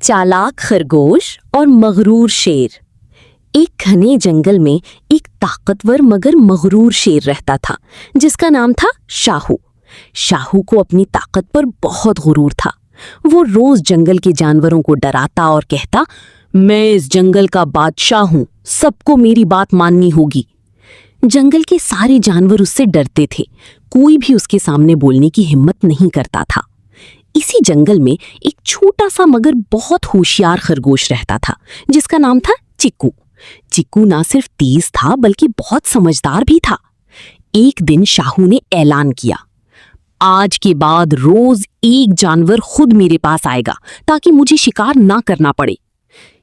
चालाक खरगोश और मगरूर शेर। एक घने जंगल में एक ताकतवर मगर मगरूर शेर रहता था जिसका नाम था शाहू। शाहू को अपनी ताकत पर बहुत गुरूर था। वो रोज जंगल के जानवरों को डराता और कहता, मैं इस जंगल का बादशाह हूँ, सबको मेरी बात माननी होगी। जंगल के सारे जानवर उससे डरते थे, कोई भी उसके सामने बोलने की हिम्मत नहीं करता था। इसी जंगल में एक छोटा सा मगर बहुत होशियार खरगोश रहता था जिसका नाम था चिक्कू। चिक्कू ना सिर्फ तेज था बल्कि बहुत समझदार भी था। एक दिन शाहू ने ऐलान किया, आज के बाद रोज एक जानवर खुद मेरे पास आएगा ताकि मुझे शिकार ना करना पड़े।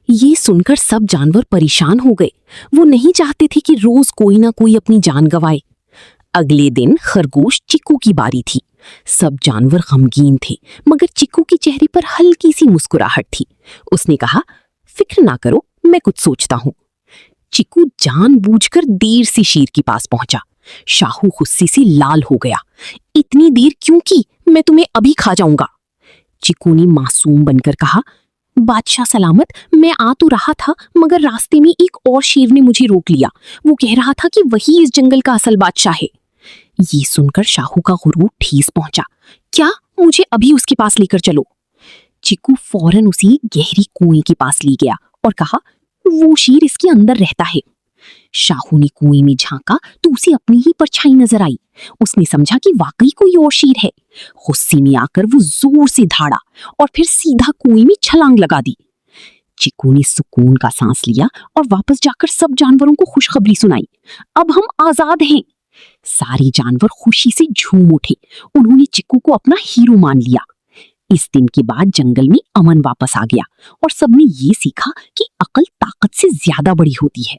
ये सुनकर सब जानवर परेशान हो गए। वो नहीं चाहते थे कि रोज कोई ना कोई अपनी जान गंवाए। अगले दिन खरगोश चिक्कू की बारी थी। सब जानवर गमगीन थे मगर चिक्कू के चेहरे पर हल्की सी मुस्कुराहट थी। उसने कहा, फिक्र ना करो, मैं कुछ सोचता हूँ। चिक्कू जानबूझकर देर से शेर के पास पहुंचा। शाहू गुस्से से लाल हो गया। इतनी देर क्यों की? मैं तुम्हें अभी खा जाऊंगा। चिक्कू ने मासूम बनकर कहा, बादशाह सलामत, मैं आ तो रहा था मगर रास्ते में एक और शेर ने मुझे रोक लिया। वो कह रहा था कि वही इस जंगल का असल बादशाह है। ये सुनकर शाहू का गुरूर ठेस पहुंचा। क्या? मुझे अभी उसके पास लेकर चलो। चिक्कू फौरन उसे गहरी कुएं के पास ले गया और कहा, वो शेर इसके अंदर रहता है। शाहू ने कुएं में झांका तो उसे अपनी ही परछाई नजर आई। उसने समझा कि वाकई कोई और शेर है। गुस्से में आकर वो जोर से धाड़ा और फिर सीधा कुएं में छलांग लगा दी। चिक्कू ने सुकून का सांस लिया और वापस जाकर सब जानवरों को खुशखबरी सुनाई, अब हम आजाद हैं। सारे जानवर खुशी से झूम उठे। उन्होंने चिक्कू को अपना हीरो मान लिया। इस दिन के बाद जंगल में अमन वापस आ गया और सबने ये सीखा कि अकल ताकत से ज्यादा बड़ी होती है।